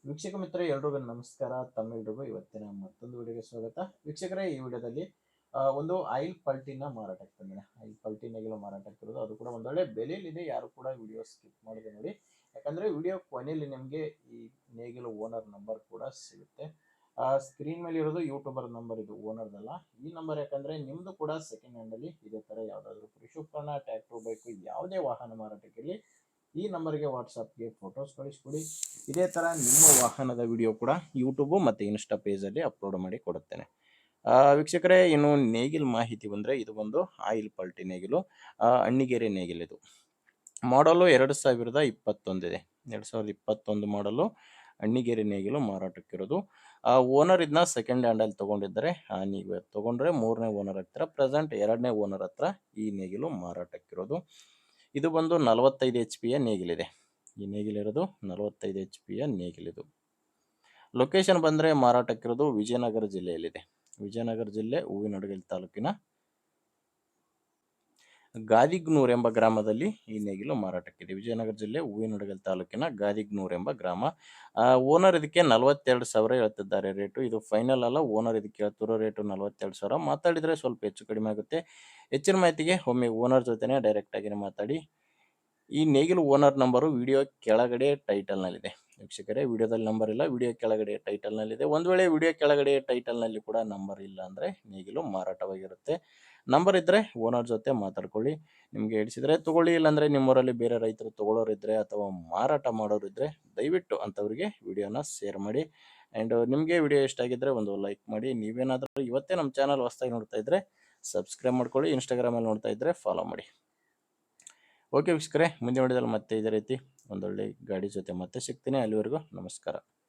ವೀಕ್ಷಕ ಮಿತ್ರ ಎಲ್ರಿಗೂ ನಮಸ್ಕಾರ. ತಮ್ಮೆಲ್ರಿಗೂ ಇವತ್ತಿನ ಮತ್ತೊಂದು ವಿಡಿಯೋಗೆ ಸ್ವಾಗತ. ವೀಕ್ಷಕರೇ, ಈ ವಿಡಿಯೋದಲ್ಲಿ ಒಂದು ಆಯಿಲ್ ಪಲ್ಟಿನ ಮಾರಾಟಕ್ಕೆ ತಂದಿದೆ. ಆಯಿಲ್ ಪಲ್ಟಿ ನೇಗಿಲು ಮಾರಾಟಕ್ಕಿರೋದು, ಅದು ಕೂಡ ಒಂದೊಳ್ಳೆ ಬೆಲೆಯಲ್ಲಿದೆ. ಯಾರು ಕೂಡ ವಿಡಿಯೋ ಸ್ಕಿಪ್ ಮಾಡಿದೆ ನೋಡಿ, ಯಾಕಂದ್ರೆ ವಿಡಿಯೋ ಕೊನೆಯಲ್ಲಿ ನಿಮಗೆ ಈ ನೇಗಿಲು ಓನರ್ ನಂಬರ್ ಕೂಡ ಸಿಗುತ್ತೆ. ಸ್ಕ್ರೀನ್ ಮೇಲೆ ಇರೋದು ಯೂಟ್ಯೂಬರ್ ನಂಬರ್, ಇದು ಓನರ್ದಲ್ಲ. ಈ ನಂಬರ್ ಯಾಕಂದ್ರೆ ನಿಮ್ದು ಕೂಡ ಸೆಕೆಂಡ್ ಹ್ಯಾಂಡ್ ಅಲ್ಲಿ ಇದೇ ತರ ಯಾವ್ದಾದ್ರು ಕೃಷಿ ಉತ್ಪನ್ನ, ಟ್ರ್ಯಾಕ್ಟರ್, ಬೈಕ್, ಯಾವುದೇ ವಾಹನ ಮಾರಾಟಕ್ಕಿರಲಿ ಈ ನಂಬರ್ಗೆ ವಾಟ್ಸಪ್ಗೆ ಫೋಟೋಸ್ ಕಳಿಸ್ಕೊಡಿ. ಇದೇ ಥರ ನಿಮ್ಮ ವಾಹನದ ವಿಡಿಯೋ ಕೂಡ ಯೂಟ್ಯೂಬು ಮತ್ತು ಇನ್ಸ್ಟಾ ಪೇಜಲ್ಲಿ ಅಪ್ಲೋಡ್ ಮಾಡಿ ಕೊಡುತ್ತೇನೆ. ವೀಕ್ಷಕರೇ, ಇನ್ನು ನೇಗಿಲ್ ಮಾಹಿತಿ ಬಂದರೆ, ಇದು ಒಂದು ಆಯಿಲ್ ಪಲ್ಟಿ ನೇಗಿಲು, ಅಣ್ಣಿಗೇರಿ ನೇಗಿಲಿದು. ಮಾಡಲು 2021 ಇದೆ. 2021 ಮಾಡಲು ಅಣ್ಣಿಗೇರಿ ನೇಗಿಲು ಮಾರಾಟಕ್ಕಿರೋದು. ಓನರ್ ಇದನ್ನ ಸೆಕೆಂಡ್ ಹ್ಯಾಂಡಲ್ಲಿ ತೊಗೊಂಡಿದ್ದಾರೆ. ನೀವು ತೊಗೊಂಡ್ರೆ ಮೂರನೇ ಓನರ್ ಹತ್ರ, ಪ್ರೆಸೆಂಟ್ ಎರಡನೇ ಓನರ್ ಹತ್ರ ಈ ನೇಗಿಲು ಮಾರಾಟಕ್ಕಿರೋದು. ಇದು ಬಂದು 45 HP ನೇಗಿಲಿದೆ. ಈ ನೇಗಿಲಿರೋದು 45 HP ನೇಗಿಲಿದು. ಲೊಕೇಶನ್ ಬಂದರೆ ಮಾರಾಟಕ್ಕಿರೋದು ವಿಜಯನಗರ ಜಿಲ್ಲೆಯಲ್ಲಿದೆ. ವಿಜಯನಗರ ಜಿಲ್ಲೆ ಹೂವಿನಡಗಲಿ ತಾಲೂಕಿನ ಗಾದಿಗ್ನೂರ್ ಎಂಬ ಗ್ರಾಮದಲ್ಲಿ ಈ ನೇಗಿಲು ಮಾರಾಟಕ್ಕಿದೆ. ವಿಜಯನಗರ ಜಿಲ್ಲೆ ಹೂವಿನಡಗಲಿ ತಾಲೂಕಿನ ಗಾದಿಗ್ನೂರ್ ಎಂಬ ಗ್ರಾಮ. ಓನರ್ ಇದಕ್ಕೆ 42,000 ಹೇಳ್ತಿದ್ದಾರೆ ರೇಟು. ಇದು ಫೈನಲ್ ಅಲ್ಲ, ಓನರ್ ಇದಕ್ಕೆ ಹೇಳ್ತಿರೋ ರೇಟು 42,000. ಮಾತಾಡಿದರೆ ಸ್ವಲ್ಪ ಹೆಚ್ಚು ಕಡಿಮೆ ಆಗುತ್ತೆ. ಹೆಚ್ಚಿನ ಮಾಹಿತಿಗೆ ಒಮ್ಮೆ ಓನರ್ ಜೊತೆನೇ ಡೈರೆಕ್ಟಾಗಿಯೇ ಮಾತಾಡಿ. ಈ ನೇಗಿಲು ಓನರ್ ನಂಬರು ವಿಡಿಯೋ ಕೆಳಗಡೆ ಟೈಟಲ್ನಲ್ಲಿದೆ. ವೀಕ್ಷಕರೇ, ವಿಡಿಯೋದಲ್ಲಿ ನಂಬರ್ ಇಲ್ಲ, ವಿಡಿಯೋ ಕೆಳಗಡೆ ಟೈಟಲ್ನಲ್ಲಿದೆ. ಒಂದು ವೇಳೆ ವಿಡಿಯೋ ಕೆಳಗಡೆ ಟೈಟಲ್ನಲ್ಲಿ ಕೂಡ ನಂಬರ್ ಇಲ್ಲ ಅಂದರೆ ನೇಗಿಲು ಮಾರಾಟವಾಗಿರುತ್ತೆ. ನಂಬರ್ ಇದ್ದರೆ ಓನರ್ ಜೊತೆ ಮಾತಾಡ್ಕೊಳ್ಳಿ. ನಿಮಗೆ ಹಿಡಿಸಿದರೆ ತೊಗೊಳ್ಳಿ, ಇಲ್ಲಾಂದರೆ ನಿಮ್ಮೂರಲ್ಲಿ ಬೇರೆ ರೈತರು ತೊಗೊಳ್ಳೋರಿದ್ದರೆ ಅಥವಾ ಮಾರಾಟ ಮಾಡೋರಿದ್ದರೆ ದಯವಿಟ್ಟು ಅಂಥವ್ರಿಗೆ ವಿಡಿಯೋನ ಶೇರ್ ಮಾಡಿ. ಆ್ಯಂಡ್ ನಿಮಗೆ ವಿಡಿಯೋ ಇಷ್ಟ ಆಗಿದ್ದರೆ ಒಂದು ಲೈಕ್ ಮಾಡಿ. ನೀವೇನಾದರೂ ಇವತ್ತೇ ನಮ್ಮ ಚಾನಲ್ ಹೊಸದಾಗಿ ನೋಡ್ತಾ ಇದ್ದರೆ ಸಬ್ಸ್ಕ್ರೈಬ್ ಮಾಡ್ಕೊಳ್ಳಿ. ಇನ್ಸ್ಟಾಗ್ರಾಮಲ್ಲಿ ನೋಡ್ತಾ ಇದ್ದರೆ ಫಾಲೋ ಮಾಡಿ. ಓಕೆ ವೀಕ್ಷಕರೇ, ಮುಂದಿನ ವಿಡಿಯೋದಲ್ಲಿ ಮತ್ತೆ ಇದೇ ರೀತಿ ಒಂದೊಳ್ಳೆ ಗಾಡಿ ಜೊತೆ ಮತ್ತೆ ಸಿಗ್ತೀನಿ. ಅಲ್ಲಿವರೆಗೂ ನಮಸ್ಕಾರ.